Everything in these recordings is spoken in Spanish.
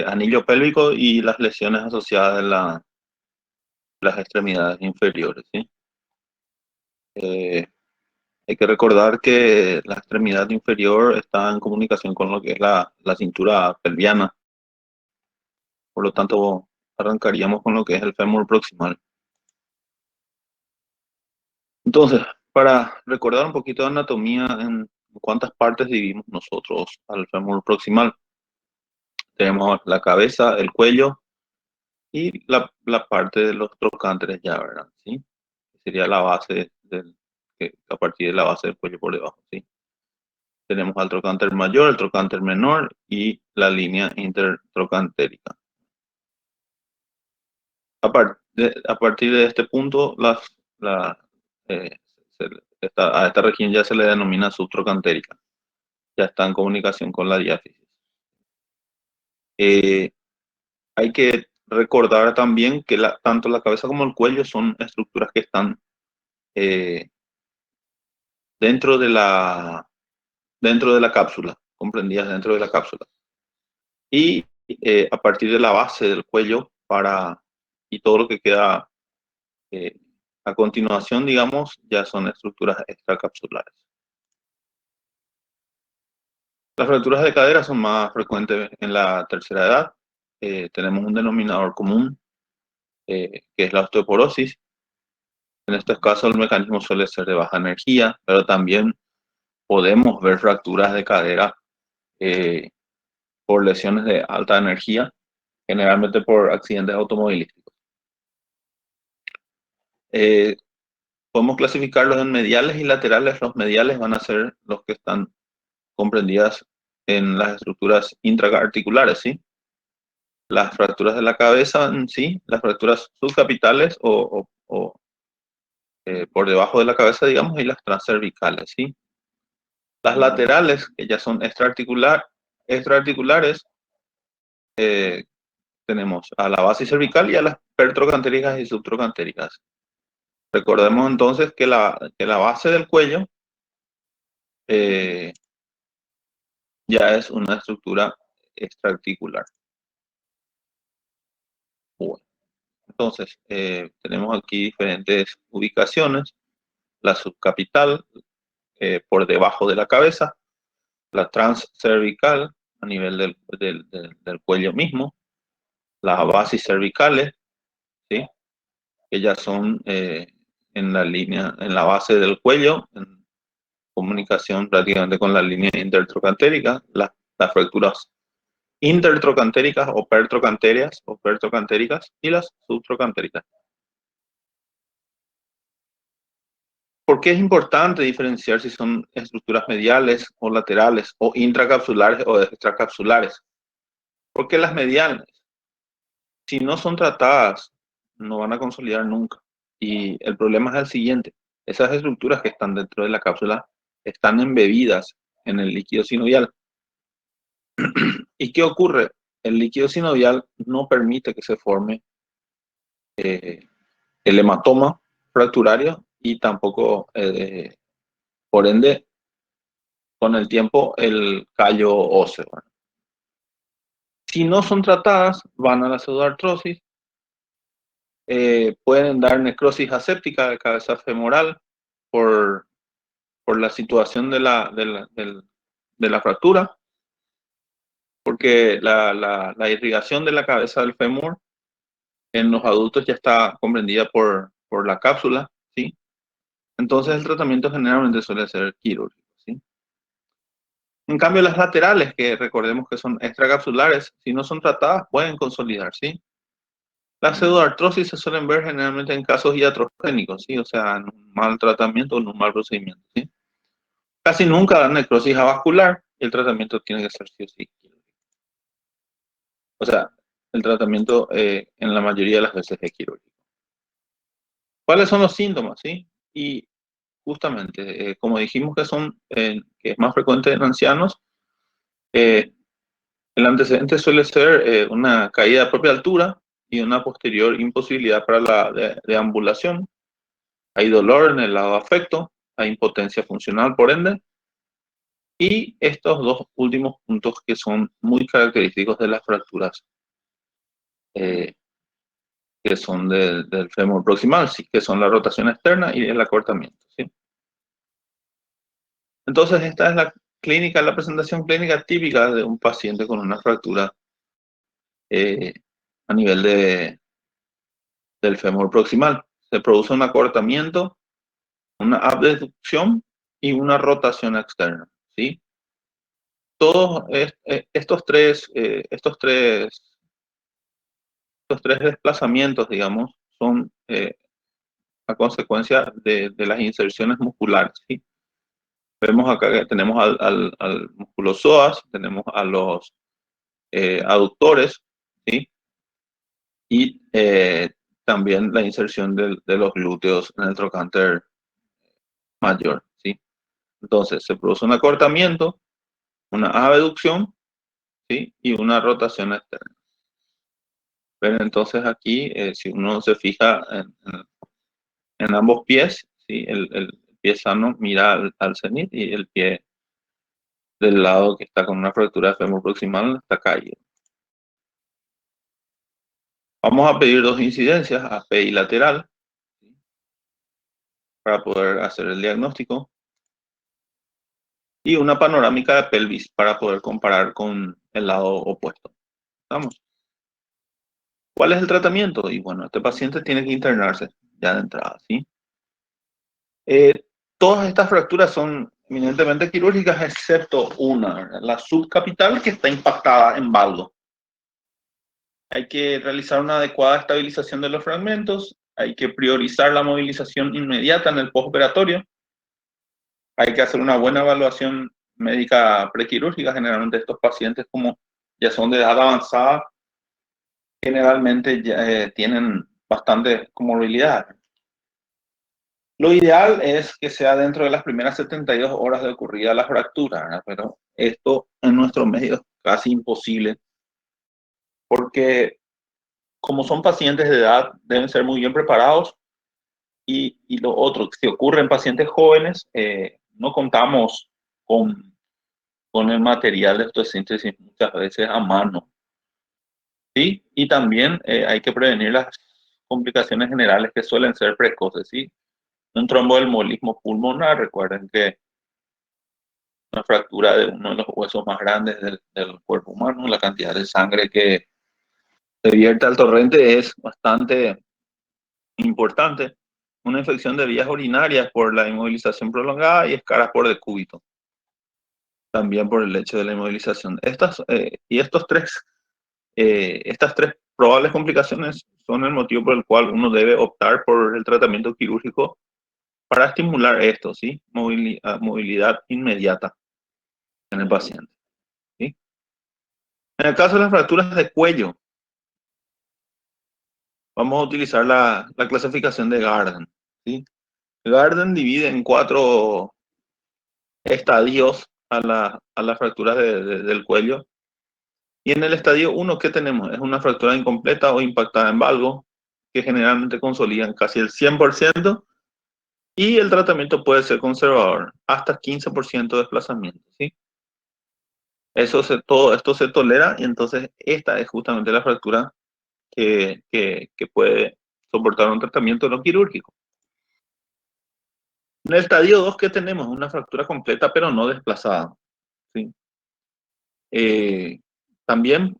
anillo pélvico y las lesiones asociadas en las extremidades inferiores, ¿sí? Eh, Hay que recordar que la extremidad inferior está en comunicación con lo que es la cintura pelviana. Por lo tanto, arrancaríamos con lo que es el fémur proximal. Entonces, para recordar un poquito de anatomía, en cuántas partes dividimos nosotros al fémur proximal. Tenemos la cabeza, el cuello y la parte de los trocánteres ya, ¿verdad? ¿Sí? Sería la base a partir de la base del cuello por debajo, ¿sí? Tenemos al trocánter mayor, el trocánter menor y la línea intertrocantérica. A partir de este punto, la, eh, a esta región ya se le denomina subtrocantérica. Ya está en comunicación con la diáfisis. Eh, Hay que recordar también que tanto la cabeza como el cuello son estructuras que están eh, dentro dentro de la cápsula, comprendidas dentro de la cápsula. Y a partir de la base del cuello y todo lo que queda eh, a continuación, digamos, ya son estructuras extracapsulares. Las fracturas de cadera son más frecuentes en la tercera edad. Tenemos un denominador común, que es la osteoporosis. En estos casos el mecanismo suele ser de baja energía, pero también podemos ver fracturas de cadera eh, por lesiones de alta energía, generalmente por accidentes automovilísticos. Eh, Podemos clasificarlos en mediales y laterales. Los mediales van a ser los que están comprendidas en las estructuras intraarticulares, ¿sí? Las fracturas de la cabeza en sí, las fracturas subcapitales o por debajo de la cabeza, digamos, y las transcervicales, ¿sí? Las laterales, que ya son extraarticulares, tenemos a la base cervical y a las pertrocantéricas y subtrocantéricas. Recordemos entonces que que la base del cuello eh, ya es una estructura extraarticular. Bueno, entonces, tenemos aquí diferentes ubicaciones. La subcapital, por debajo de la cabeza, la transcervical a nivel del cuello mismo, las bases cervicales, ¿sí? Que ya son en la línea, en la base del cuello, en comunicación prácticamente con la línea intertrocantérica, las fracturas intertrocantéricas o pertrocantéricas y las subtrocantéricas. ¿Por qué es importante diferenciar si son estructuras mediales o laterales o intracapsulares o extracapsulares? Porque las mediales, si no son tratadas, no van a consolidar nunca. Y el problema es el siguiente: esas estructuras que están dentro de la cápsula están embebidas en el líquido sinovial. ¿Y qué ocurre? El líquido sinovial no permite que se forme el hematoma fracturario y tampoco, por ende, con el tiempo, el callo óseo. Si no son tratadas, van a la pseudoartrosis, pueden dar necrosis aséptica de cabeza femoral por, por la situación de la fractura, porque la irrigación de la cabeza del fémur en los adultos ya está comprendida por la cápsula, ¿sí? Entonces el tratamiento generalmente suele ser quirúrgico, ¿sí? En cambio, las laterales, que recordemos que son extracapsulares, si no son tratadas, pueden consolidar, ¿sí? Las pseudoartrosis se suelen ver generalmente en casos iatrogénicos, ¿sí? O sea, en un mal tratamiento o en un mal procedimiento, ¿sí? Casi nunca dan necrosis avascular y el tratamiento tiene que ser sí o sí quirúrgico. O sea, el tratamiento en la mayoría de las veces es quirúrgico. ¿Cuáles son los síntomas, sí? Y justamente, como dijimos que es más frecuente en ancianos, eh, el antecedente suele ser una caída a propia altura y una posterior imposibilidad para la deambulación. Hay dolor en el lado afecto, hay impotencia funcional, por ende, Y estos dos últimos puntos que son muy característicos de las fracturas eh, que son del fémur proximal, ¿sí? Que son la rotación externa y el acortamiento, ¿sí? Entonces, esta es la presentación clínica típica de un paciente con una fractura eh, a nivel del fémur proximal. Se produce un acortamiento, una abducción y una rotación externa, ¿sí? Todos estos tres desplazamientos, digamos, son a consecuencia de las inserciones musculares, ¿sí? Vemos acá que tenemos al músculo psoas, tenemos a los aductores, ¿sí? Y también la inserción de los glúteos en el trocánter mayor, ¿sí? Entonces, se produce un acortamiento, una abducción, ¿sí? Y una rotación externa. Pero entonces aquí, si uno se fija en ambos pies, ¿sí? El pie sano mira al cenit y el pie del lado que está con una fractura de fémur proximal está caído. Vamos a pedir dos incidencias, AP y lateral, ¿sí? Para poder hacer el diagnóstico. Y una panorámica de pelvis para poder comparar con el lado opuesto. ¿Vamos? ¿Cuál es el tratamiento? Y bueno, este paciente tiene que internarse ya de entrada, ¿sí? Todas estas fracturas son eminentemente quirúrgicas, excepto una, la subcapital, que está impactada en valgo. Hay que realizar una adecuada estabilización de los fragmentos, hay que priorizar la movilización inmediata en el postoperatorio, hay que hacer una buena evaluación médica prequirúrgica. Generalmente estos pacientes, como ya son de edad avanzada, generalmente ya, tienen bastante comorbilidad. Lo ideal es que sea dentro de las primeras 72 horas de ocurrida la fractura, ¿verdad? Pero esto en nuestro medio es casi imposible, porque como son pacientes de edad, deben ser muy bien preparados. Y lo otro, si ocurre en pacientes jóvenes, no contamos con el material de osteosíntesis muchas veces a mano, ¿sí? Y también hay que prevenir las complicaciones generales que suelen ser precoces, ¿sí? Un tromboembolismo pulmonar, recuerden que una fractura de uno de los huesos más grandes del cuerpo humano, la cantidad de sangre que se vierte al torrente es bastante importante. Una infección de vías urinarias por la inmovilización prolongada y escaras por decúbito, también por el hecho de la inmovilización. Estas tres probables complicaciones son el motivo por el cual uno debe optar por el tratamiento quirúrgico para estimular esto, ¿sí? Movilidad inmediata en el paciente, ¿sí? En el caso de las fracturas de cuello, vamos a utilizar la clasificación de Garden, ¿sí? Garden divide en 4 estadios a las fracturas del cuello. Y en el estadio 1, ¿qué tenemos? Es una fractura incompleta o impactada en valgo, que generalmente consolidan casi el 100%, y el tratamiento puede ser conservador, hasta 15% de desplazamiento, ¿sí? Todo esto se tolera, y entonces esta es justamente la fractura que puede soportar un tratamiento no quirúrgico. En el estadio 2, ¿qué tenemos? Una fractura completa pero no desplazada, ¿sí? También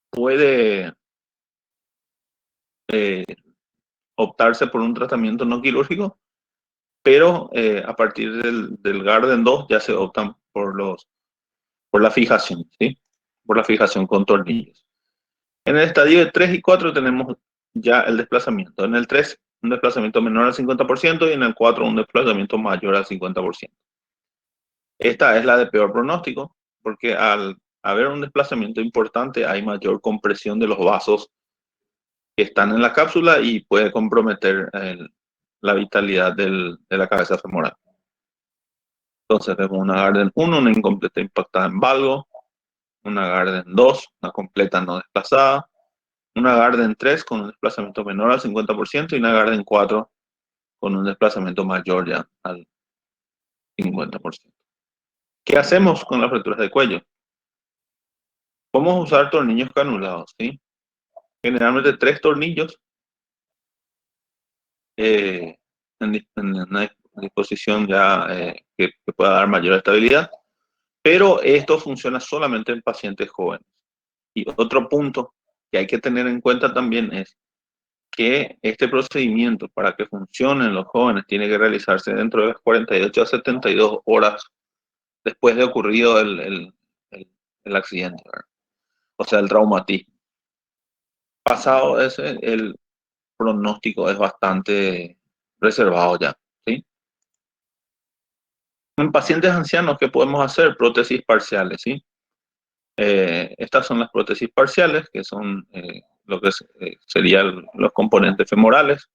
puede optarse por un tratamiento no quirúrgico, pero a partir del Garden 2 ya se optan por la fijación, ¿sí? Por la fijación con tornillos. En el estadio de 3 y 4 tenemos ya el desplazamiento. En el 3, un desplazamiento menor al 50%, y en el 4, un desplazamiento mayor al 50%. Esta es la de peor pronóstico, porque al haber un desplazamiento importante hay mayor compresión de los vasos que están en la cápsula y puede comprometer la vitalidad de la cabeza femoral. Entonces vemos una Garden 1, una incompleta impactada en valgo, una Garden 2, una completa no desplazada, una Garden 3 con un desplazamiento menor al 50%, y una Garden 4 con un desplazamiento mayor ya al 50%. ¿Qué hacemos con las fracturas de cuello? Podemos usar tornillos canulados, ¿sí? Generalmente 3 tornillos en una disposición ya que pueda dar mayor estabilidad, pero esto funciona solamente en pacientes jóvenes. Y otro punto que hay que tener en cuenta también es que este procedimiento, para que funcione en los jóvenes, tiene que realizarse dentro de las 48 a 72 horas después de ocurrido el accidente, ¿verdad? O sea, el traumatismo. Pasado ese, el pronóstico es bastante reservado ya, ¿sí? En pacientes ancianos, ¿qué podemos hacer? Prótesis parciales, ¿sí? Estas son las prótesis parciales, que son lo que serían los componentes femorales,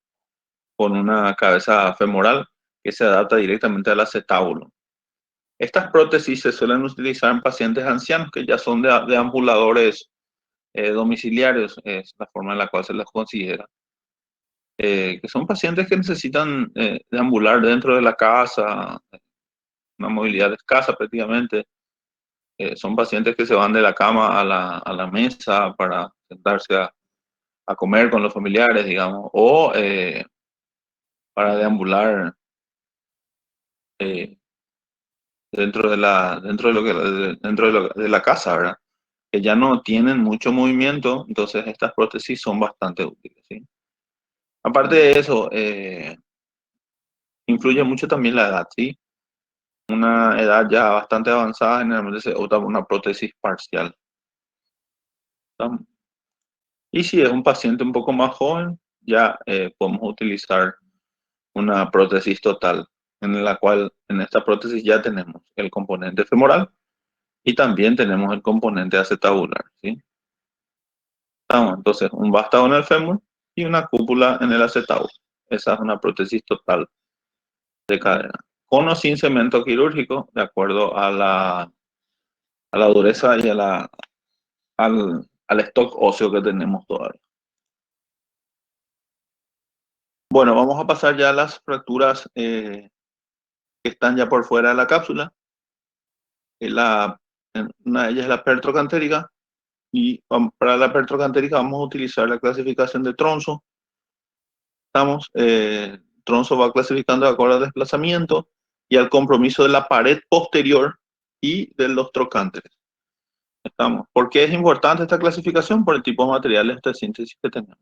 con una cabeza femoral que se adapta directamente al acetábulo. Estas prótesis se suelen utilizar en pacientes ancianos que ya son de ambuladores domiciliarios, es la forma en la cual se los considera. Que son pacientes que necesitan deambular dentro de la casa, una movilidad escasa prácticamente. Son pacientes que se van de la cama a la mesa para sentarse a comer con los familiares, digamos, o para deambular eh, dentro de la casa, ¿verdad? Que ya no tienen mucho movimiento, entonces estas prótesis son bastante útiles, ¿sí? Aparte de eso, influye mucho también la edad, ¿sí? Una edad ya bastante avanzada, generalmente se opta por una prótesis parcial, ¿tá? Y si es un paciente un poco más joven, ya podemos utilizar una prótesis total, en la cual en esta prótesis ya tenemos el componente femoral y también tenemos el componente acetabular, ¿sí? Entonces, un vástago en el fémur y una cúpula en el acetábulo. Esa es una prótesis total de cadera. Con o sin cemento quirúrgico, de acuerdo a la dureza y al stock óseo que tenemos todavía. Bueno, vamos a pasar ya a las fracturas que están ya por fuera de la cápsula. Una de ellas es la pertrocantérica. Y para la pertrocantérica vamos a utilizar la clasificación de Tronzo. Tronzo va clasificando de acuerdo al desplazamiento y al compromiso de la pared posterior y de los trocánteres. ¿Por qué es importante esta clasificación? Por el tipo de materiales de síntesis que tenemos.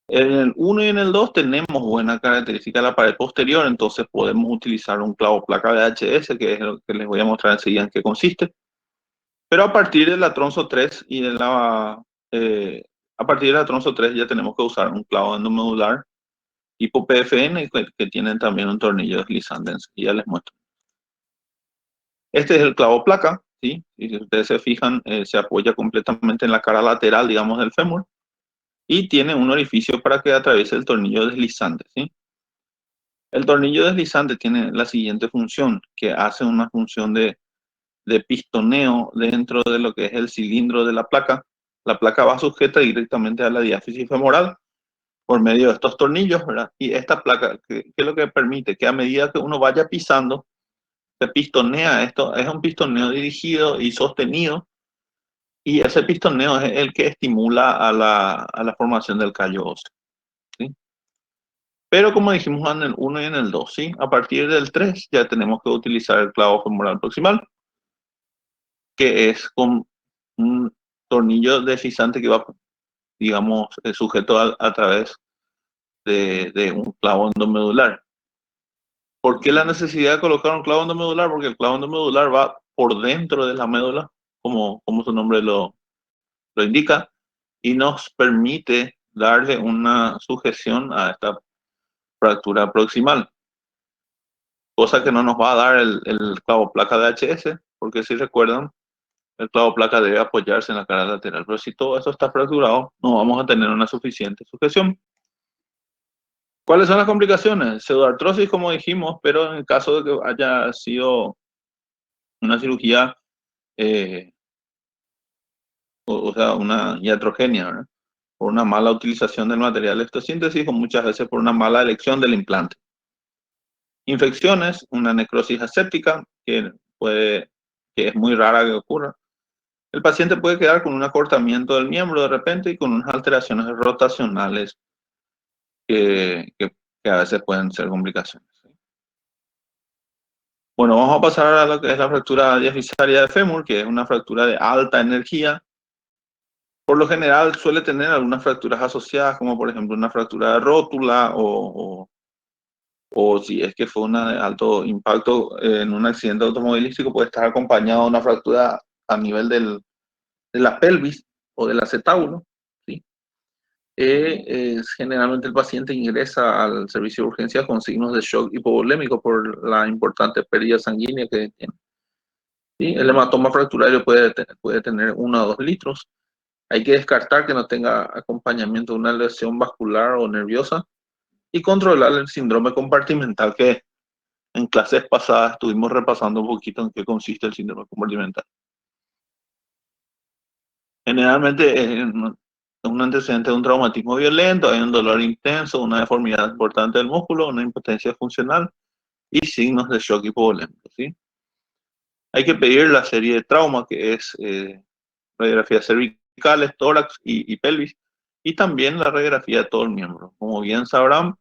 En el 1 y en el 2 tenemos buena característica de la pared posterior, entonces podemos utilizar un clavo placa de HS, que es lo que les voy a mostrar enseguida en qué consiste. Pero a partir de la Tronzo 3 a partir de la Tronzo 3 ya tenemos que usar un clavo endomedular tipo PFN que tienen también un tornillo deslizante. Y ya les muestro. Este es el clavo placa, ¿sí? Y si ustedes se fijan, se apoya completamente en la cara lateral, digamos, del fémur y tiene un orificio para que atraviese el tornillo deslizante, ¿sí? El tornillo deslizante tiene la siguiente función, que hace una función de pistoneo dentro de lo que es el cilindro de la placa. La placa va sujeta directamente a la diáfisis femoral por medio de estos tornillos, ¿verdad? Y esta placa, ¿qué es lo que permite? Que a medida que uno vaya pisando, se pistonea esto, es un pistoneo dirigido y sostenido, y ese pistoneo es el que estimula a la formación del callo óseo, ¿sí? Pero como dijimos en el 1 y en el 2, ¿sí? A partir del 3 ya tenemos que utilizar el clavo femoral proximal, que es con un tornillo deslizante que va, digamos, sujeto a través de un clavo endomedular. ¿Por qué la necesidad de colocar un clavo endomedular? Porque el clavo endomedular va por dentro de la médula, como su nombre lo indica, y nos permite darle una sujeción a esta fractura proximal, cosa que no nos va a dar el clavo placa de HS, porque si recuerdan, el clavo placa debe apoyarse en la cara lateral, pero si todo eso está fracturado, no vamos a tener una suficiente sujeción. ¿Cuáles son las complicaciones? Pseudoartrosis, como dijimos, pero en el caso de que haya sido una cirugía, eh, o sea, una iatrogenia, ¿verdad? Por una mala utilización del material de estosíntesis o muchas veces por una mala elección del implante. Infecciones, una necrosis aséptica, que que es muy rara que ocurra, el paciente puede quedar con un acortamiento del miembro de repente y con unas alteraciones rotacionales que a veces pueden ser complicaciones. Bueno, vamos a pasar a lo que es la fractura diafisaria de fémur, que es una fractura de alta energía. Por lo general suele tener algunas fracturas asociadas, como por ejemplo una fractura de rótula o si es que fue una de alto impacto en un accidente automovilístico, puede estar acompañado de una fractura a nivel de la pelvis o del acetábulo, ¿sí? Generalmente el paciente ingresa al servicio de urgencias con signos de shock hipovolémico por la importante pérdida sanguínea que tiene. ¿Sí? El hematoma fracturario puede tener 1 o 2 litros. Hay que descartar que no tenga acompañamiento de una lesión vascular o nerviosa y controlar el síndrome compartimental que en clases pasadas estuvimos repasando un poquito en qué consiste el síndrome compartimental. Generalmente es un antecedente de un traumatismo violento, hay un dolor intenso, una deformidad importante del músculo, una impotencia funcional y signos de shock hipovolémico, ¿sí? Hay que pedir la serie de trauma, que es radiografías cervicales, tórax y pelvis, y también la radiografía de todo el miembro. Como bien sabrán,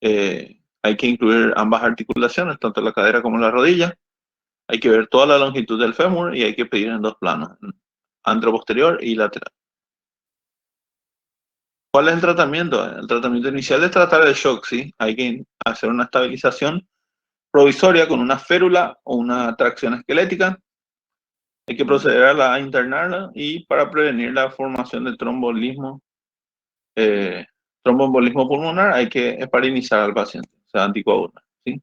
hay que incluir ambas articulaciones, tanto la cadera como la rodilla. Hay que ver toda la longitud del fémur y hay que pedir en 2 planos, anteroposterior y lateral. ¿Cuál es el tratamiento? El tratamiento inicial es tratar el shock, ¿sí? Hay que hacer una estabilización provisoria con una férula o una tracción esquelética. Hay que proceder a internarla y para prevenir la formación de tromboembolismo pulmonar hay que heparinizar al paciente, o sea, anticoagular, ¿sí?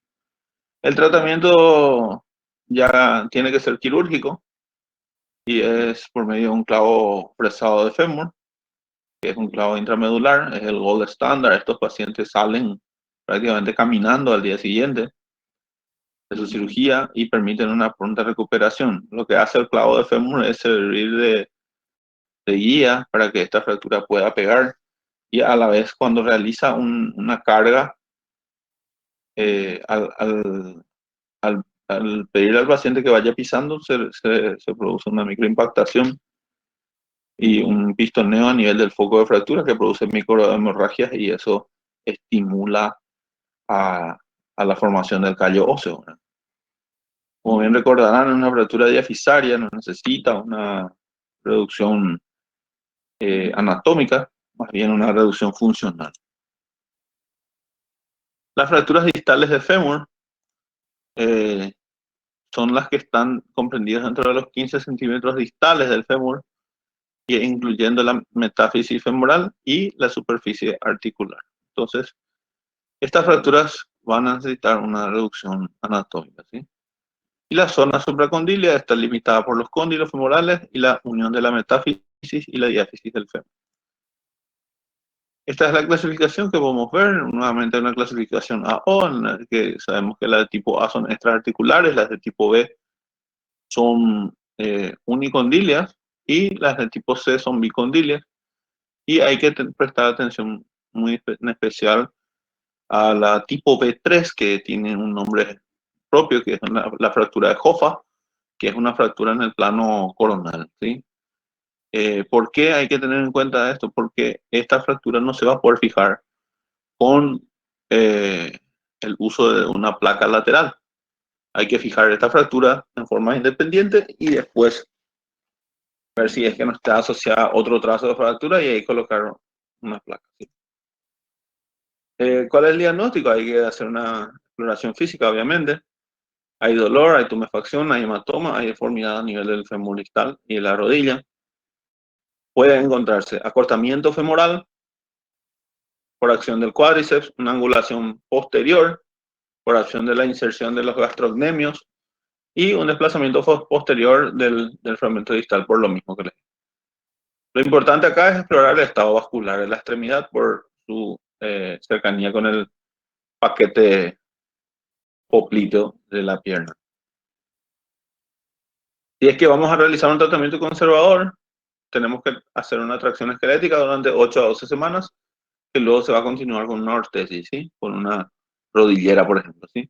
El tratamiento ya tiene que ser quirúrgico y es por medio de un clavo fresado de fémur, que es un clavo intramedular, es el gold standard. Estos pacientes salen prácticamente caminando al día siguiente de su cirugía y permiten una pronta recuperación. Lo que hace el clavo de fémur es servir de guía para que esta fractura pueda pegar y a la vez cuando realiza una carga al pedir al paciente que vaya pisando se produce una microimpactación y un pistoneo a nivel del foco de fractura que produce microhemorragias y eso estimula a, a la formación del callo óseo, ¿verdad? Como bien recordarán, una fractura diafisaria no necesita una reducción anatómica, más bien una reducción funcional. Las fracturas distales de fémur son las que están comprendidas dentro de los 15 centímetros distales del fémur, incluyendo la metáfisis femoral y la superficie articular. Entonces, estas fracturas van a necesitar una reducción anatómica, ¿sí? Y la zona supracondilia está limitada por los cóndilos femorales y la unión de la metáfisis y la diáfisis del fémur. Esta es la clasificación que podemos ver, nuevamente una clasificación AO, en la que sabemos que las de tipo A son extraarticulares, las de tipo B son unicondilias y las de tipo C son bicondilias. Y hay que prestar atención muy en especial a la tipo B3, que tiene un nombre propio, que es la fractura de Hoffa, que es una fractura en el plano coronal, ¿sí? ¿Por qué hay que tener en cuenta esto? Porque esta fractura no se va a poder fijar con el uso de una placa lateral. Hay que fijar esta fractura en forma independiente y después ver si es que no está asociada a otro trazo de fractura y ahí colocar una placa, ¿sí? ¿Cuál es el diagnóstico? Hay que hacer una exploración física, obviamente. Hay dolor, hay tumefacción, hay hematoma, hay deformidad a nivel del fémur distal y de la rodilla. Puede encontrarse acortamiento femoral por acción del cuádriceps, una angulación posterior por acción de la inserción de los gastrocnemios y un desplazamiento posterior del fragmento distal por lo mismo que les dije. Lo importante acá es explorar el estado vascular de la extremidad por su cercanía con el paquete popliteo de la pierna. Si es que vamos a realizar un tratamiento conservador, tenemos que hacer una tracción esquelética durante 8 a 12 semanas, que luego se va a continuar con una ortesis, ¿sí? Con una rodillera, por ejemplo, ¿sí?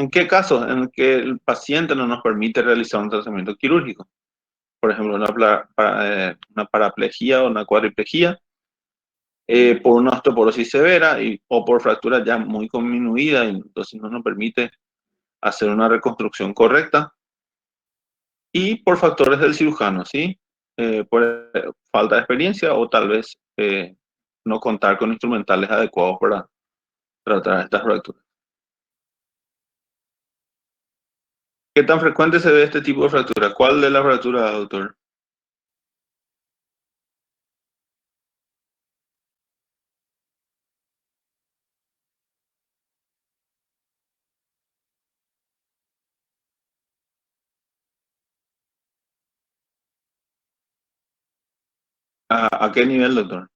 ¿En qué casos? En que el paciente no nos permite realizar un tratamiento quirúrgico. Por ejemplo, una paraplegia o una cuadriplegia, por una osteoporosis severa o por fractura ya muy disminuida, y entonces no nos permite hacer una reconstrucción correcta, y por factores del cirujano, ¿sí? Por falta de experiencia o tal vez no contar con instrumentales adecuados para tratar estas fracturas. ¿Qué tan frecuente se ve este tipo de fractura? ¿Cuál de las fracturas, doctor? ¿A qué nivel, doctor?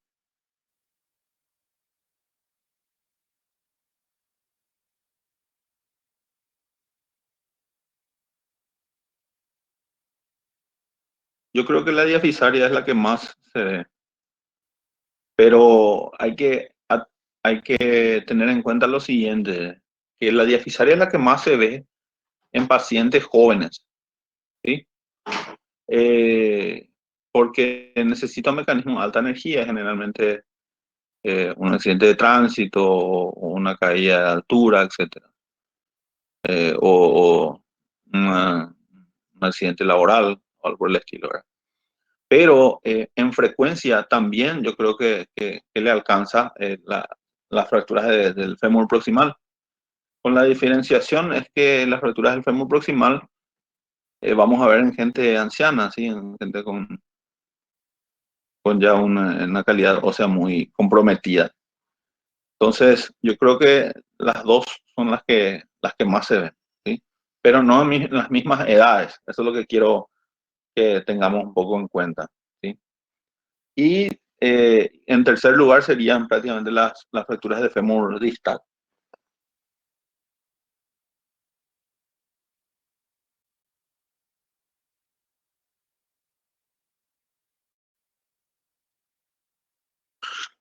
Yo creo que la diafisaria es la que más se ve, pero hay que tener en cuenta lo siguiente, que la diafisaria es la que más se ve en pacientes jóvenes, ¿sí? Eh, Porque necesita un mecanismo de alta energía, generalmente un accidente de tránsito o una caída de altura, etcétera, o un accidente laboral o algo por el estilo, ¿verdad? Pero en frecuencia también yo creo que le alcanza las fracturas del fémur proximal. Con la diferenciación es que las fracturas del fémur proximal vamos a ver en gente anciana, ¿sí? En gente con ya una calidad ósea muy comprometida. Entonces, yo creo que las dos son las que más se ven, ¿sí? Pero no en las mismas edades. Eso es lo que quiero que tengamos un poco en cuenta, ¿sí? Y en tercer lugar serían prácticamente las fracturas de fémur distal.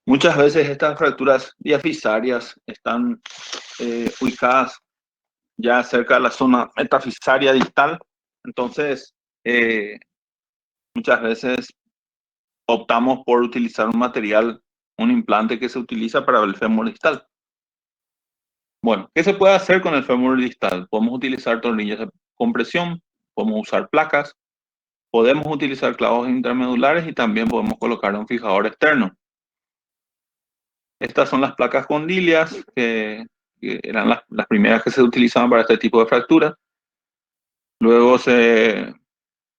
Muchas veces estas fracturas diafisarias están ubicadas ya cerca de la zona metafisaria distal. Entonces, eh, muchas veces optamos por utilizar un implante que se utiliza para el fémur distal. Bueno, ¿qué se puede hacer con el fémur distal? Podemos utilizar tornillos de compresión, podemos usar placas, podemos utilizar clavos intramedulares y también podemos colocar un fijador externo. Estas son las placas condilias, que eran las primeras que se utilizaban para este tipo de fracturas. Luego se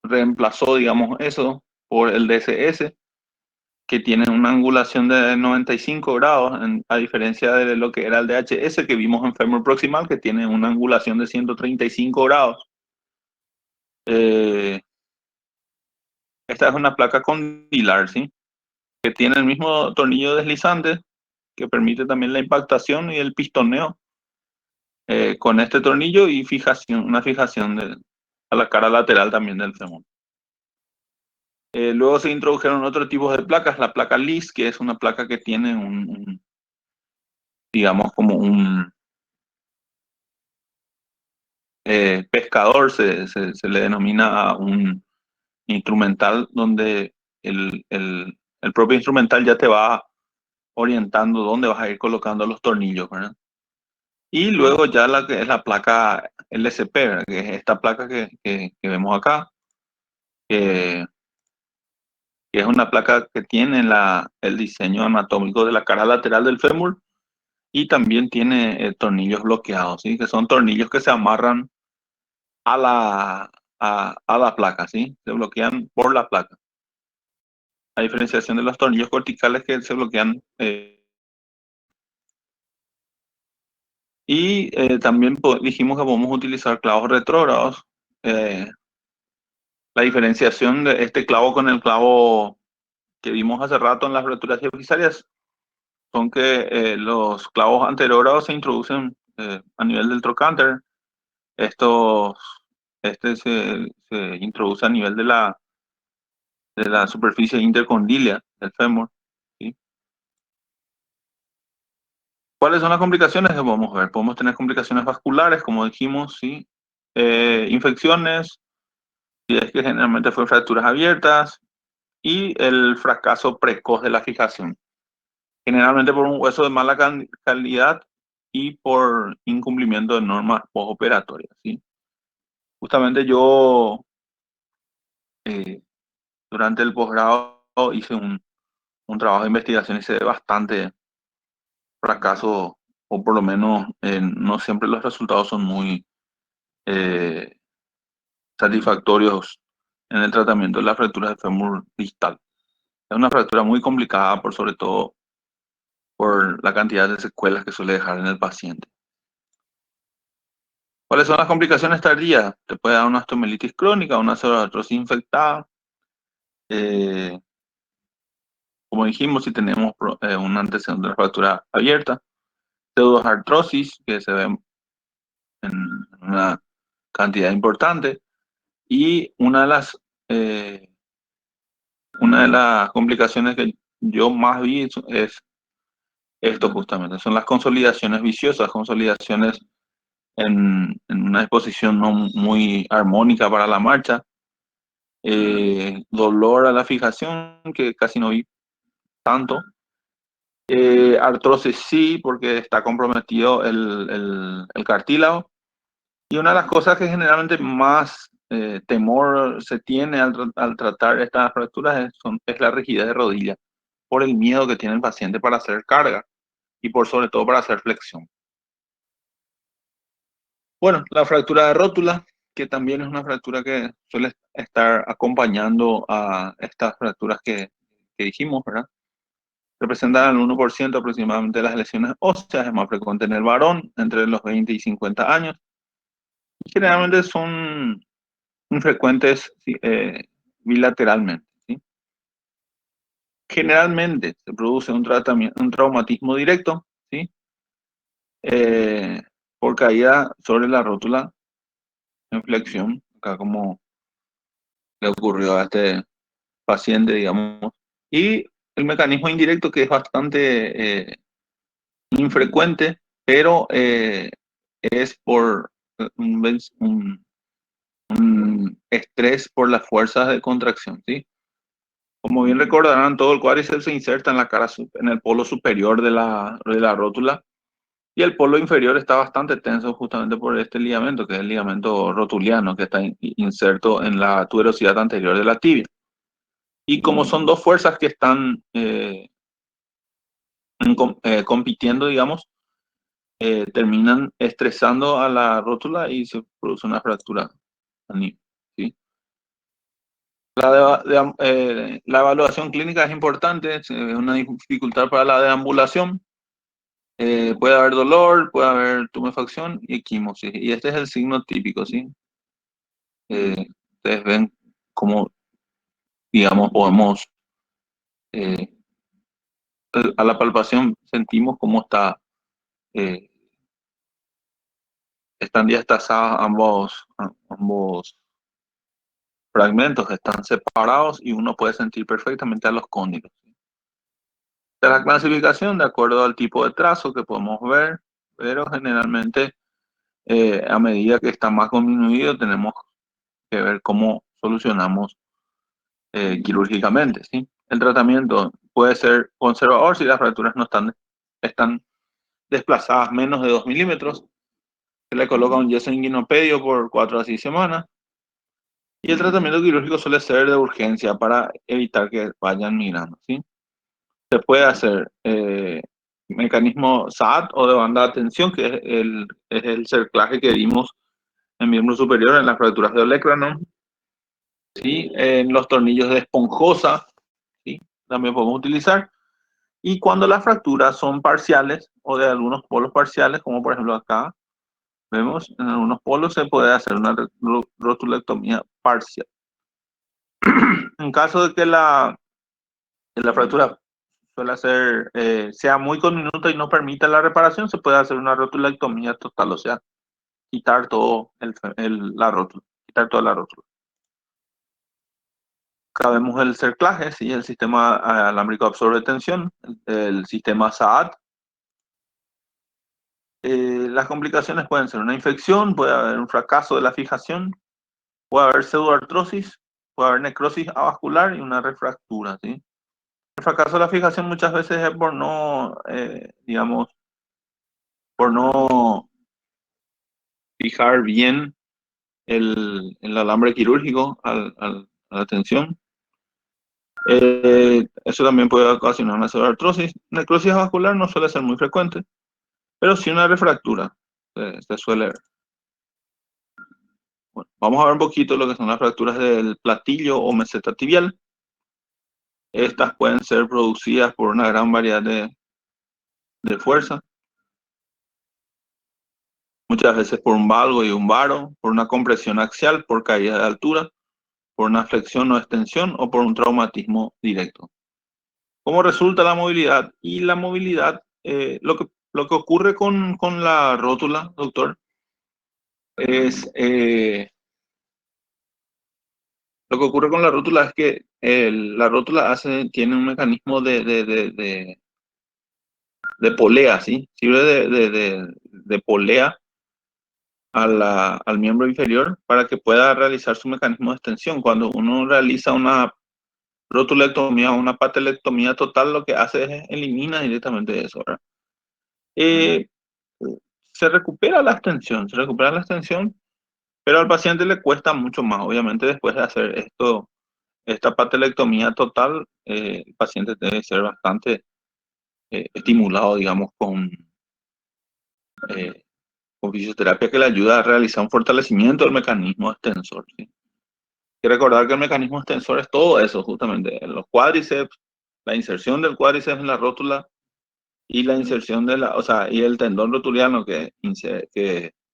reemplazó, digamos, eso por el DSS, que tiene una angulación de 95 grados, a diferencia de lo que era el DHS que vimos en fémur proximal, que tiene una angulación de 135 grados. Eh, Esta es una placa condilar, ¿sí? Que tiene el mismo tornillo deslizante, que permite también la impactación y el pistoneo con este tornillo, y una fijación a la cara lateral también del fémur. Luego se introdujeron otros tipos de placas, la placa LIS, que es una placa que tiene digamos, como un pescador, se le denomina a un instrumental donde el propio instrumental ya te va orientando dónde vas a ir colocando los tornillos, ¿verdad? Y luego ya la que es la placa LCP, ¿verdad? Que es esta placa que vemos acá, que, que es una placa que tiene el diseño anatómico de la cara lateral del fémur, y también tiene tornillos bloqueados, ¿sí? Que son tornillos que se amarran a a la placa, ¿sí? Se bloquean por la placa. A diferenciación de los tornillos corticales que se bloquean. Y también dijimos que podemos utilizar clavos retrógrados. Eh, la diferenciación de este clavo con el clavo que vimos hace rato en las fracturas diafisarias son que los clavos anterógrados se introducen a nivel del trocánter. Estos, se introduce a nivel de la superficie intercondilia del fémur, ¿sí? ¿Cuáles son las complicaciones que podemos ver? Podemos tener complicaciones vasculares, como dijimos, ¿sí? Infecciones, si es que generalmente fue fracturas abiertas, y el fracaso precoz de la fijación, generalmente por un hueso de mala calidad y por incumplimiento de normas postoperatorias, ¿sí? Justamente yo eh, durante el posgrado hice un trabajo de investigación y se ve bastante fracaso, o por lo menos no siempre los resultados son muy eh, satisfactorios en el tratamiento de la fractura de fémur distal. Es una fractura muy complicada, por sobre todo por la cantidad de secuelas que suele dejar en el paciente. ¿Cuáles son las complicaciones tardías? Te puede dar una osteomelitis crónica, una pseudoartrosis infectada. eh, Como dijimos, si tenemos un antecedente de fractura abierta, pseudoartrosis, que se ve en una cantidad importante, y eh, una de las complicaciones que yo más vi es esto justamente, son las consolidaciones viciosas, consolidaciones en una disposición no muy armónica para la marcha, dolor a la fijación, que casi no vi tanto, artrosis sí, porque está comprometido el cartílago, y una de las cosas que generalmente más temor se tiene al tratar estas fracturas es la rigidez de rodilla, por el miedo que tiene el paciente para hacer carga y por sobre todo para hacer flexión. Bueno, la fractura de rótula, que también es una fractura que suele estar acompañando a estas fracturas que dijimos, ¿verdad? Representan el 1% aproximadamente de las lesiones óseas, es más frecuente en el varón entre los 20 y 50 años. Y generalmente son infrecuentes, sí, bilateralmente, ¿sí? Generalmente se produce un traumatismo directo, ¿sí? Eh, por caída sobre la rótula en flexión, acá como le ocurrió a este paciente, digamos. Y el mecanismo indirecto, que es bastante infrecuente, pero es por un, un estrés por las fuerzas de contracción, ¿sí? Como bien recordarán, todo el cuádriceps se inserta en la cara, en el polo superior de la rótula, y el polo inferior está bastante tenso justamente por este ligamento, que es el ligamento rotuliano, que está inserto en la tuberosidad anterior de la tibia. Y como son dos fuerzas que están compitiendo, digamos, terminan estresando a la rótula y se produce una fractura anil, ¿sí? La evaluación clínica es importante, es una dificultad para la deambulación. Puede haber dolor, puede haber tumefacción y equimosis. Y este es el signo típico, ¿sí? Ustedes ven cómo, digamos, podemos, eh, a la palpación sentimos cómo eh, están diastasados ambos fragmentos, están separados y uno puede sentir perfectamente a los cóndilos. De la clasificación, de acuerdo al tipo de trazo que podemos ver, pero generalmente a medida que está más disminuido tenemos que ver cómo solucionamos quirúrgicamente, ¿sí? El tratamiento puede ser conservador si las fracturas no están desplazadas menos de 2 milímetros. Se le coloca un yeso inguinopedio por 4 a 6 semanas. Y el tratamiento quirúrgico suele ser de urgencia para evitar que vayan migrando, ¿sí? Se puede hacer mecanismo SAT o de banda de tensión, que es el cerclaje que dimos en miembro superior en las fracturas de olecranon, ¿sí? En los tornillos de esponjosa, ¿sí? También podemos utilizar. Y cuando las fracturas son parciales o de algunos polos parciales, como por ejemplo acá, vemos en algunos polos se puede hacer una rotulectomía parcial. En caso de que la fractura suele ser, sea muy conminuta y no permita la reparación, se puede hacer una rotulectomía total, o sea, quitar todo la rótula, quitar toda la rótula. Acá vemos el cerclaje, ¿sí? El sistema alámbrico absorbe tensión, el sistema SAAT, Las complicaciones pueden ser una infección, puede haber un fracaso de la fijación, puede haber pseudoartrosis, puede haber necrosis avascular y una refractura, ¿sí? El fracaso de la fijación muchas veces es por no, digamos, por no fijar bien el alambre quirúrgico a la tensión. Eso también puede ocasionar una pseudoartrosis. Necrosis vascular no suele ser muy frecuente, pero sí una refractura se suele ver. Bueno, vamos a ver un poquito lo que son las fracturas del platillo o meseta tibial. Estas pueden ser producidas por una gran variedad de fuerza, muchas veces por un valgo y un varo, por una compresión axial, por caída de altura, por una flexión o extensión o por un traumatismo directo. ¿Cómo resulta la movilidad? Y la movilidad, lo que ocurre con la rótula, doctor, es, lo que ocurre con la rótula es que la rótula tiene un mecanismo de polea, ¿sí? Sirve de polea al miembro inferior para que pueda realizar su mecanismo de extensión. Cuando uno realiza una rotulectomía o una patelectomía total, lo que hace es elimina directamente eso, ¿verdad? Eh, se recupera la extensión, pero al paciente le cuesta mucho más. Obviamente, después de hacer esta patelectomía total, el paciente debe ser bastante estimulado, digamos, eh, con fisioterapia que le ayuda a realizar un fortalecimiento del mecanismo extensor, ¿sí? Hay que recordar que el mecanismo extensor es todo eso, justamente, los cuádriceps, la inserción del cuádriceps en la rótula y la inserción o sea, y el tendón rotuliano que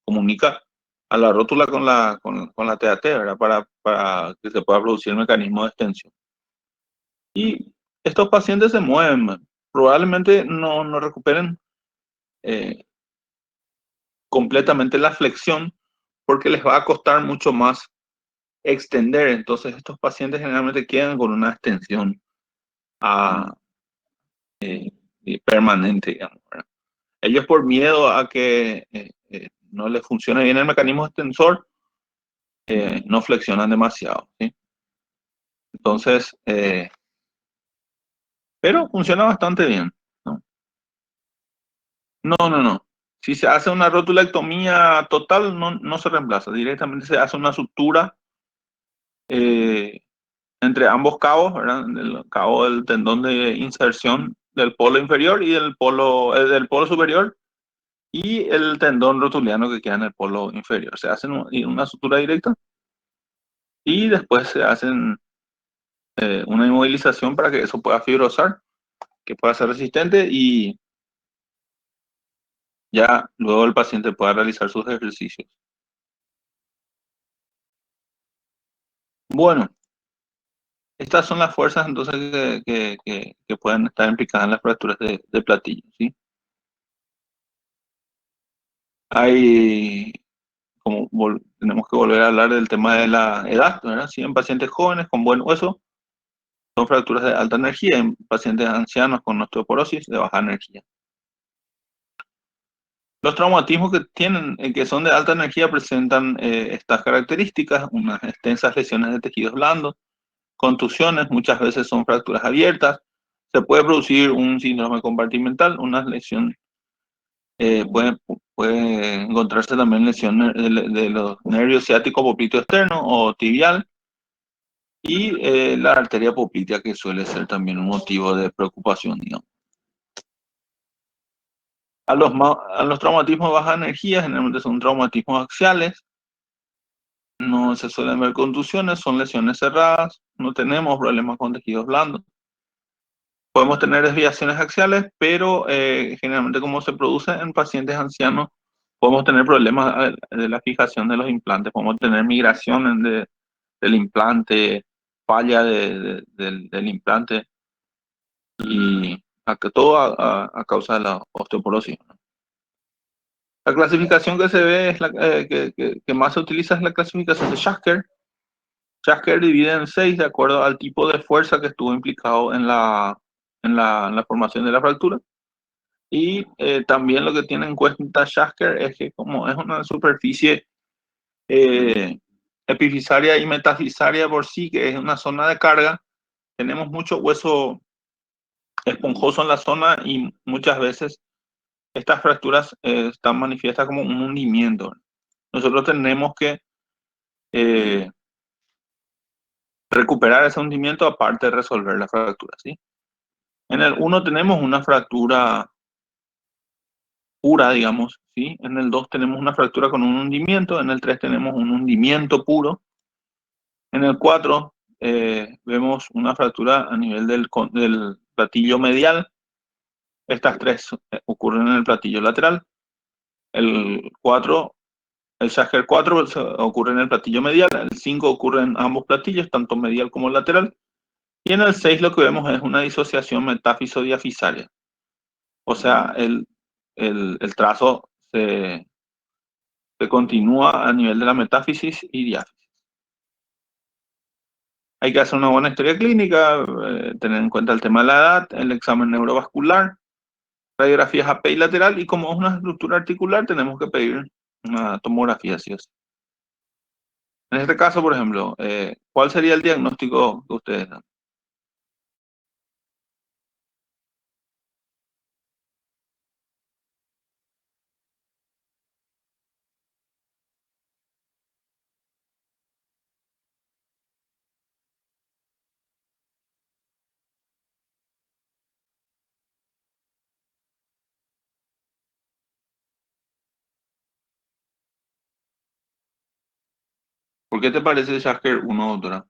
comunica a la rótula con la TAT, ¿verdad? Para que se pueda producir el mecanismo de extensión. Y estos pacientes se mueven, probablemente no recuperen eh, completamente la flexión porque les va a costar mucho más extender. Entonces, estos pacientes generalmente quedan con una extensión ah, permanente, digamos, ¿verdad? Ellos por miedo a que no les funcione bien el mecanismo extensor, no flexionan demasiado, ¿sí? Entonces, pero funciona bastante bien, ¿no? No, no, no. Si se hace una rotulectomía total, no se reemplaza. Directamente se hace una sutura eh, entre ambos cabos, ¿verdad? El cabo del tendón de inserción del polo inferior y del polo superior y el tendón rotuliano que queda en el polo inferior. Se hace una sutura directa y después se hacen una inmovilización para que eso pueda fibrosar, que pueda ser resistente y ya luego el paciente pueda realizar sus ejercicios. Bueno, estas son las fuerzas entonces que pueden estar implicadas en las fracturas de platillo, ¿sí? Hay, tenemos que volver a hablar del tema de la edad, ¿verdad? Sí, en pacientes jóvenes con buen hueso son fracturas de alta energía, en pacientes ancianos con osteoporosis de baja energía. Los traumatismos que son de alta energía presentan estas características, unas extensas lesiones de tejidos blandos, contusiones, muchas veces son fracturas abiertas, se puede producir un síndrome compartimental, una lesión, puede encontrarse también lesiones de los nervios ciático popliteo externo o tibial y la arteria poplitea que suele ser también un motivo de preocupación, digamos. A los traumatismos de baja energía generalmente son traumatismos axiales, no se suelen ver contusiones, son lesiones cerradas, no tenemos problemas con tejidos blandos. Podemos tener desviaciones axiales, pero generalmente como se produce en pacientes ancianos, podemos tener problemas de la fijación de los implantes, podemos tener migración del implante, falla del implante y todo a causa de la osteoporosis. La clasificación que se ve, que más se utiliza es la clasificación de Schasker. Schasker divide en 6 de acuerdo al tipo de fuerza que estuvo implicado en la formación de la fractura. Y también lo que tiene en cuenta Schasker es que como es una superficie epifisaria y metafisaria por sí, que es una zona de carga, tenemos mucho hueso esponjoso en la zona y muchas veces estas fracturas están manifiestas como un hundimiento. Nosotros tenemos que eh, recuperar ese hundimiento aparte de resolver la fractura, ¿sí? En el uno tenemos una fractura pura, digamos, ¿sí? En el 2 tenemos una fractura con un hundimiento, en el 3 tenemos un hundimiento puro, en el 4 vemos una fractura a nivel del platillo medial, estas tres ocurren en el platillo lateral, el 4, el Schager 4 ocurre en el platillo medial, el 5 ocurre en ambos platillos, tanto medial como lateral, y en el 6 lo que vemos es una disociación metáfiso-diafisaria, o sea, el trazo se continúa a nivel de la metáfisis y diáfisis. Hay que hacer una buena historia clínica, tener en cuenta el tema de la edad, el examen neurovascular, radiografías AP y lateral, y como es una estructura articular, tenemos que pedir una tomografía, sí o sí. En este caso, por ejemplo, ¿cuál sería el diagnóstico que ustedes dan? ¿Por qué te parece Schager 1, doctora?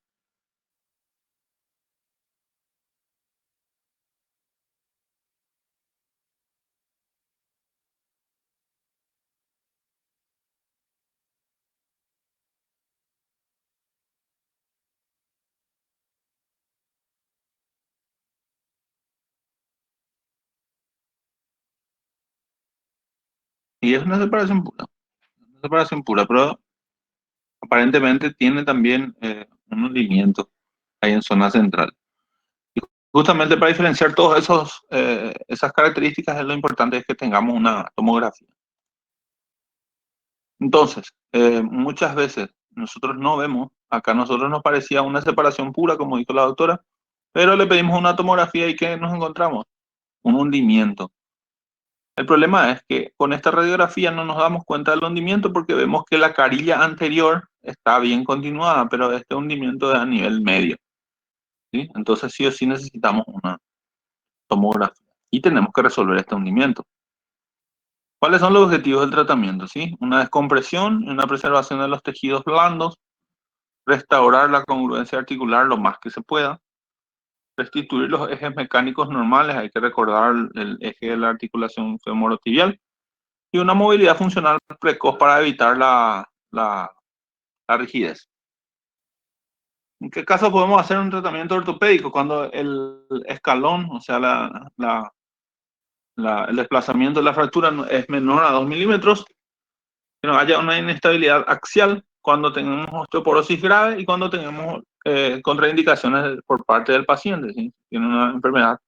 Y es una separación pura, pero aparentemente tiene también un hundimiento ahí en zona central. Y justamente para diferenciar todas esas características, es lo importante es que tengamos una tomografía. Entonces, muchas veces nosotros no vemos, acá a nosotros nos parecía una separación pura, como dijo la doctora, pero le pedimos una tomografía y ¿qué nos encontramos? Un hundimiento. El problema es que con esta radiografía no nos damos cuenta del hundimiento porque vemos que la carilla anterior está bien continuada, pero este hundimiento es a nivel medio, ¿sí? Entonces sí o sí necesitamos una tomografía y tenemos que resolver este hundimiento. ¿Cuáles son los objetivos del tratamiento? ¿Sí? Una descompresión y una preservación de los tejidos blandos, restaurar la congruencia articular lo más que se pueda, restituir los ejes mecánicos normales, hay que recordar el eje de la articulación femorotibial, y una movilidad funcional precoz para evitar la rigidez. ¿En qué caso podemos hacer un tratamiento ortopédico? Cuando el escalón, o sea, el desplazamiento de la fractura es menor a 2 milímetros, que no haya una inestabilidad axial, cuando tenemos osteoporosis grave y cuando tenemos contraindicaciones por parte del paciente, ¿sí? Tiene una enfermedad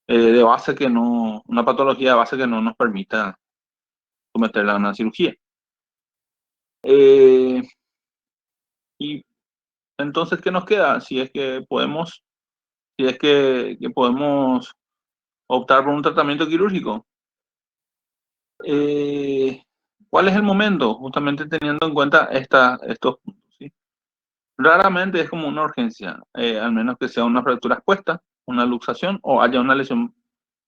de base que no, una patología de base que no nos permita someterla a una cirugía. Eh, y entonces, ¿qué nos queda? Si es que podemos optar por un tratamiento quirúrgico. Eh, ¿Cuál es el momento? Justamente teniendo en cuenta estos puntos, ¿sí? Raramente es como una urgencia, al menos que sea una fractura expuesta, una luxación o haya una lesión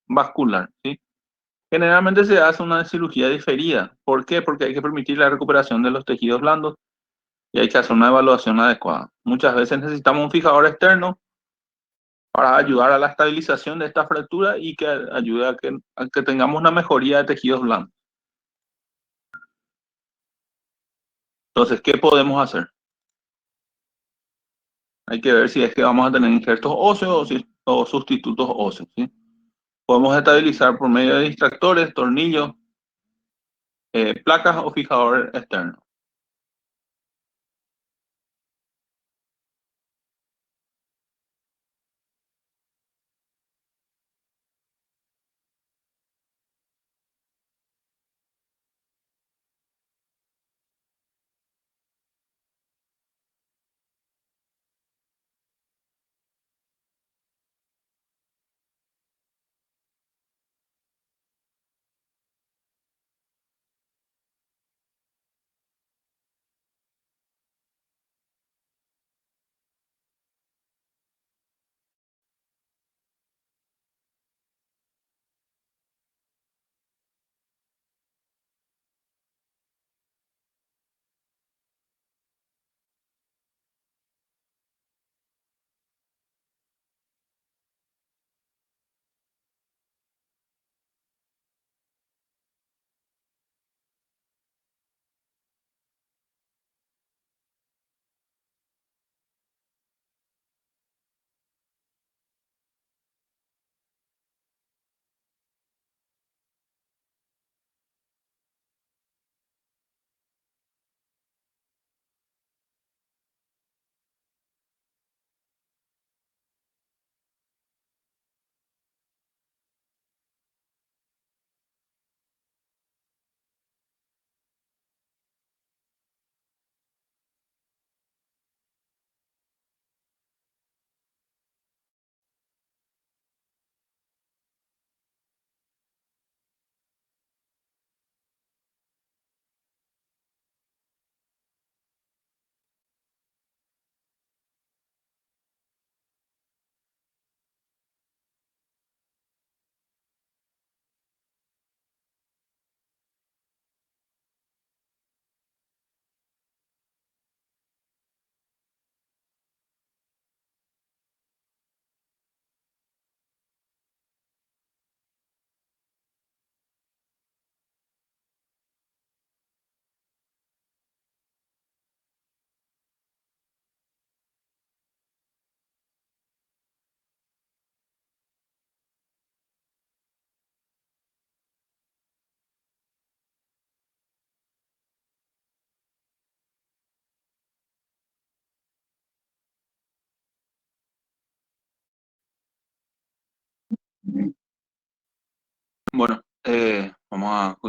vascular, ¿sí? Generalmente se hace una cirugía diferida. ¿Por qué? Porque hay que permitir la recuperación de los tejidos blandos y hay que hacer una evaluación adecuada. Muchas veces necesitamos un fijador externo para ayudar a la estabilización de esta fractura y que ayude a que tengamos una mejoría de tejidos blandos. Entonces, ¿qué podemos hacer? Hay que ver si es que vamos a tener injertos óseos o sustitutos óseos, ¿sí? Podemos estabilizar por medio de distractores, tornillos, placas o fijador externo.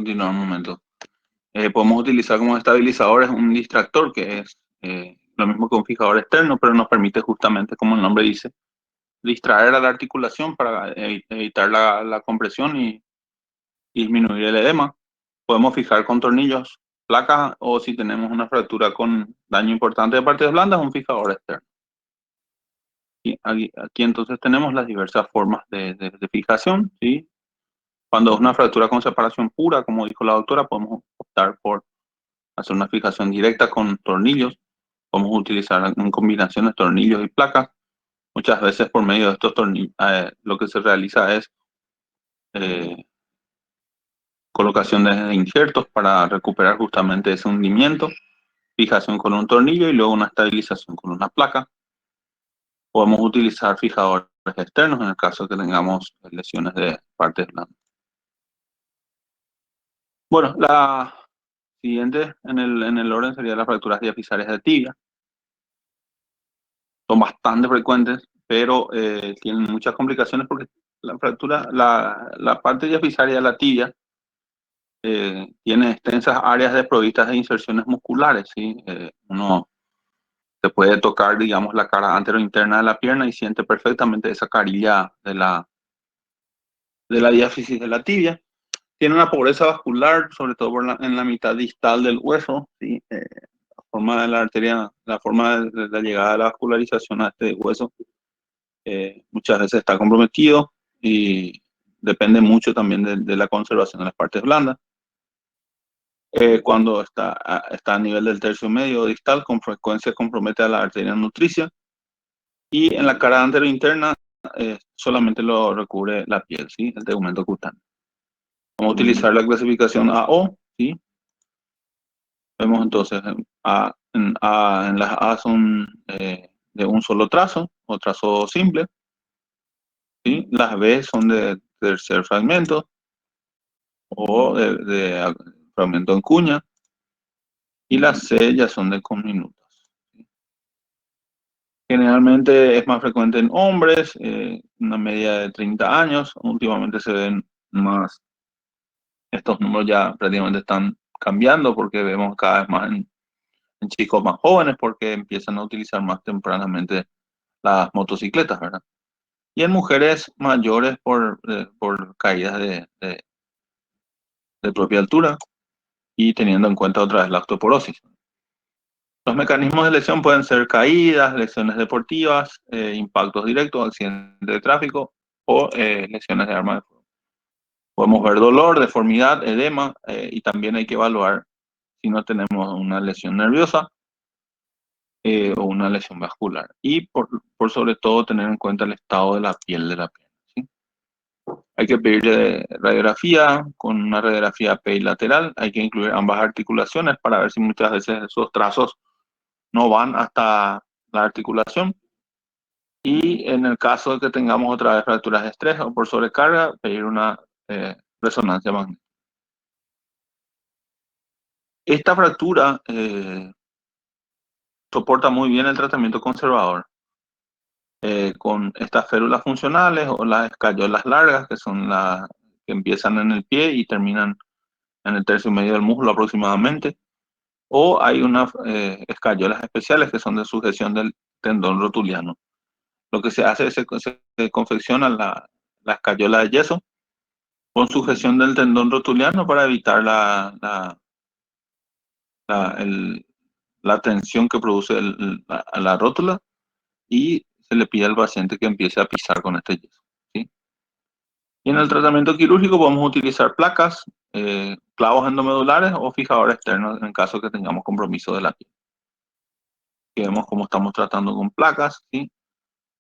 continuar un momento. Podemos utilizar como estabilizadores un distractor, que es lo mismo que un fijador externo, pero nos permite justamente, como el nombre dice, distraer a la articulación para evitar la compresión y disminuir el edema. Podemos fijar con tornillos, placas, o si tenemos una fractura con daño importante de partes blandas, un fijador externo. Y aquí entonces tenemos las diversas formas de fijación, ¿sí? Cuando es una fractura con separación pura, como dijo la doctora, podemos optar por hacer una fijación directa con tornillos. Podemos utilizar en combinaciones tornillos y placas. Muchas veces por medio de estos tornillos, lo que se realiza es eh, colocación de injertos para recuperar justamente ese hundimiento, fijación con un tornillo y luego una estabilización con una placa. Podemos utilizar fijadores externos en el caso de que tengamos lesiones de partes blandas. Bueno, la siguiente en el orden sería las fracturas diafisarias de tibia. Son bastante frecuentes, pero tienen muchas complicaciones porque la parte diafisaria de la tibia tiene extensas áreas desprovistas de inserciones musculares, ¿sí? Uno se puede tocar, digamos, la cara anterointerna de la pierna y siente perfectamente esa carilla de la diáfisis de la tibia. Tiene una pobreza vascular, sobre todo en la mitad distal del hueso, ¿sí? La forma de la arteria, la forma de la llegada de la vascularización a este hueso muchas veces está comprometido y depende mucho también de la conservación de las partes blandas. Cuando está a nivel del tercio medio distal, con frecuencia compromete a la arteria nutricia, y en la cara anterointerna solamente lo recubre la piel, ¿sí? El tegumento cutáneo. Vamos a utilizar la clasificación AO, ¿sí? Vemos entonces en las A son de un solo trazo o trazo simple, ¿sí? Las B son de tercer fragmento o de fragmento en cuña, y las C ya son de conminutas. Generalmente es más frecuente en hombres, una media de 30 años. Últimamente se ven más, estos números ya prácticamente están cambiando porque vemos cada vez más en chicos más jóvenes porque empiezan a utilizar más tempranamente las motocicletas, ¿verdad? Y en mujeres mayores por caídas de propia altura y teniendo en cuenta otra vez la osteoporosis. Los mecanismos de lesión pueden ser caídas, lesiones deportivas, impactos directos, accidentes de tráfico o lesiones de arma de fuego. Podemos ver dolor, deformidad, edema, y también hay que evaluar si no tenemos una lesión nerviosa o una lesión vascular. Y por sobre todo tener en cuenta el estado de la piel de la pierna, ¿sí? Hay que pedirle radiografía con una radiografía PI lateral. Hay que incluir ambas articulaciones para ver si muchas veces esos trazos no van hasta la articulación. Y en el caso de que tengamos otra vez fracturas de estrés o por sobrecarga, pedir una resonancia magnética. Esta fractura soporta muy bien el tratamiento conservador con estas férulas funcionales o las escayolas largas, que son las que empiezan en el pie y terminan en el tercio medio del muslo aproximadamente. O hay unas escayolas especiales que son de sujeción del tendón rotuliano. Lo que se hace es que se confecciona la escayola de yeso con sujeción del tendón rotuliano para evitar la, el- la tensión que produce la rótula, y se le pide al paciente que empiece a pisar con este yeso, ¿sí? Y en el tratamiento quirúrgico podemos utilizar placas, clavos endomedulares o fijadores externos en caso que tengamos compromiso de la piel. Aquí vemos cómo estamos tratando con placas, ¿sí?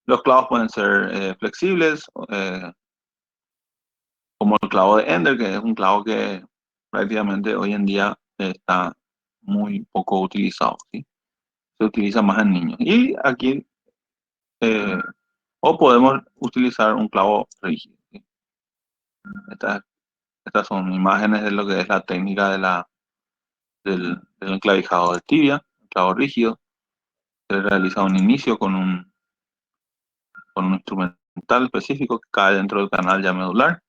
Los clavos pueden ser flexibles, como el clavo de Ender, que es un clavo que prácticamente hoy en día está muy poco utilizado, ¿sí? Se utiliza más en niños. Y aquí, eh, o podemos utilizar un clavo rígido, ¿sí? Estas, estas son imágenes de lo que es la técnica del enclavijado de tibia, el clavo rígido. Se realiza un inicio con un instrumental específico que cae dentro del canal ya medular.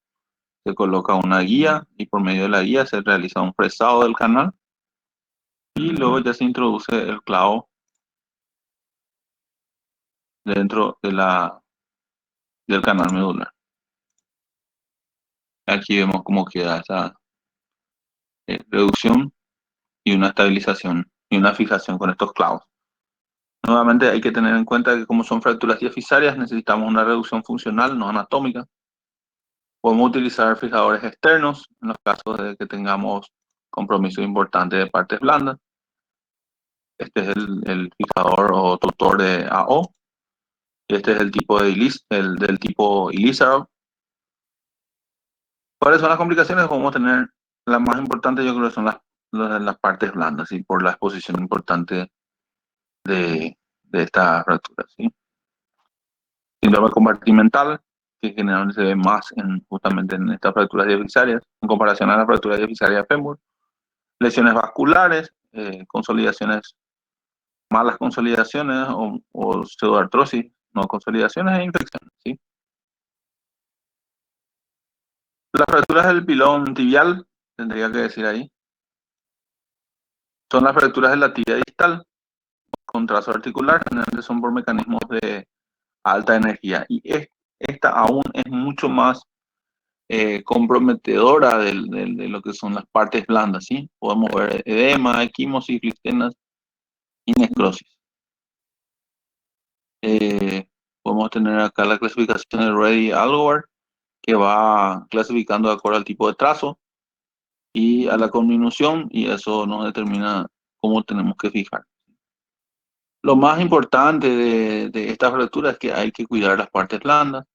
se coloca una guía y por medio de la guía se realiza un fresado del canal y luego ya se introduce el clavo dentro del canal medular. Aquí vemos cómo queda esa reducción y una estabilización y una fijación con estos clavos. Nuevamente hay que tener en cuenta que como son fracturas diafisarias necesitamos una reducción funcional, no anatómica. Podemos utilizar fijadores externos en los casos de que tengamos compromisos importantes de partes blandas. Este es el fijador o tutor de AO. Este es el tipo del tipo Ilízaro. ¿Cuáles son las complicaciones? Podemos tener, la más importante yo creo que son las partes blandas, ¿sí? Por la exposición importante de esta fractura, ¿sí? Síndrome compartimental, que generalmente se ve más justamente en estas fracturas diafisarias, en comparación a las fracturas diafisarias fémur. Lesiones vasculares, consolidaciones, malas consolidaciones o pseudoartrosis, no consolidaciones e infecciones, ¿sí? Las fracturas del pilón tibial, tendría que decir ahí, son las fracturas de la tibia distal con trazo articular, generalmente son por mecanismos de alta energía. Y esta aún es mucho más comprometedora de lo que son las partes blandas, ¿sí? Podemos ver edema, equimosis, clistenas y necrosis. Podemos tener acá la clasificación de Reddy-Algor, que va clasificando de acuerdo al tipo de trazo y a la conminución, y eso nos determina cómo tenemos que fijar. Lo más importante de esta fractura es que hay que cuidar las partes blandas,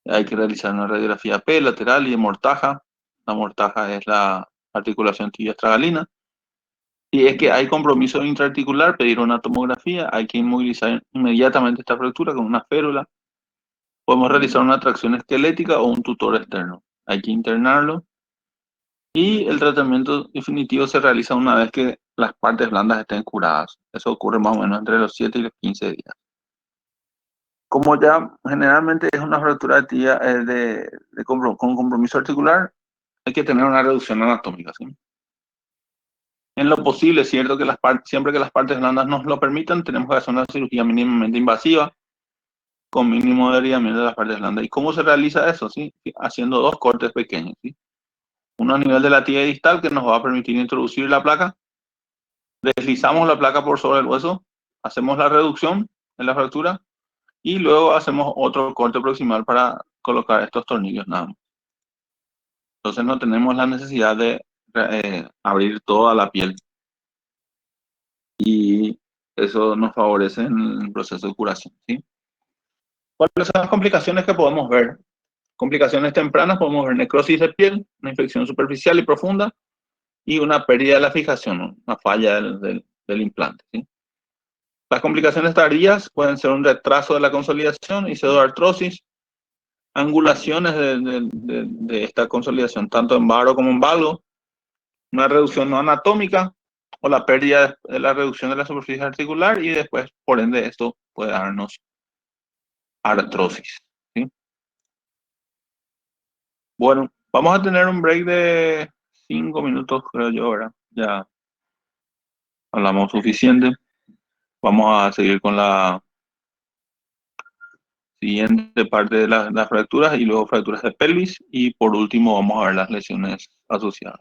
hay que realizar una radiografía P lateral y de mortaja. La mortaja es la articulación tibia astragalina. Si es que hay compromiso intraarticular, pedir una tomografía, hay que inmovilizar inmediatamente esta fractura con una férula. Podemos realizar una tracción esquelética o un tutor externo. Hay que internarlo y el tratamiento definitivo se realiza una vez que las partes blandas estén curadas. Eso ocurre más o menos entre los 7 y los 15 días. Como ya generalmente es una fractura de tibia con compromiso articular, hay que tener una reducción anatómica, ¿sí? En lo posible, es cierto que siempre que las partes blandas nos lo permitan, tenemos que hacer una cirugía mínimamente invasiva con mínimo de herida de las partes blandas. ¿Y cómo se realiza eso? ¿Sí? Haciendo dos cortes pequeños, ¿sí? Uno a nivel de la tibia distal que nos va a permitir introducir la placa, deslizamos la placa por sobre el hueso, hacemos la reducción en la fractura y luego hacemos otro corte proximal para colocar estos tornillos nada más. Entonces no tenemos la necesidad de abrir toda la piel y eso nos favorece en el proceso de curación, ¿sí? ¿Cuáles son las complicaciones que podemos ver? Complicaciones tempranas, podemos ver necrosis de piel, una infección superficial y profunda y una pérdida de la fijación, una falla del implante, ¿sí? Las complicaciones tardías pueden ser un retraso de la consolidación y pseudoartrosis, angulaciones de esta consolidación, tanto en varo como en valgo, una reducción no anatómica o la pérdida de la reducción de la superficie articular y después, por ende, esto puede darnos artrosis, ¿sí? Bueno, vamos a tener un break de 5 minutos, creo yo, ¿verdad? Ya hablamos suficiente. Vamos a seguir con la siguiente parte de las fracturas y luego fracturas de pelvis y por último vamos a ver las lesiones asociadas.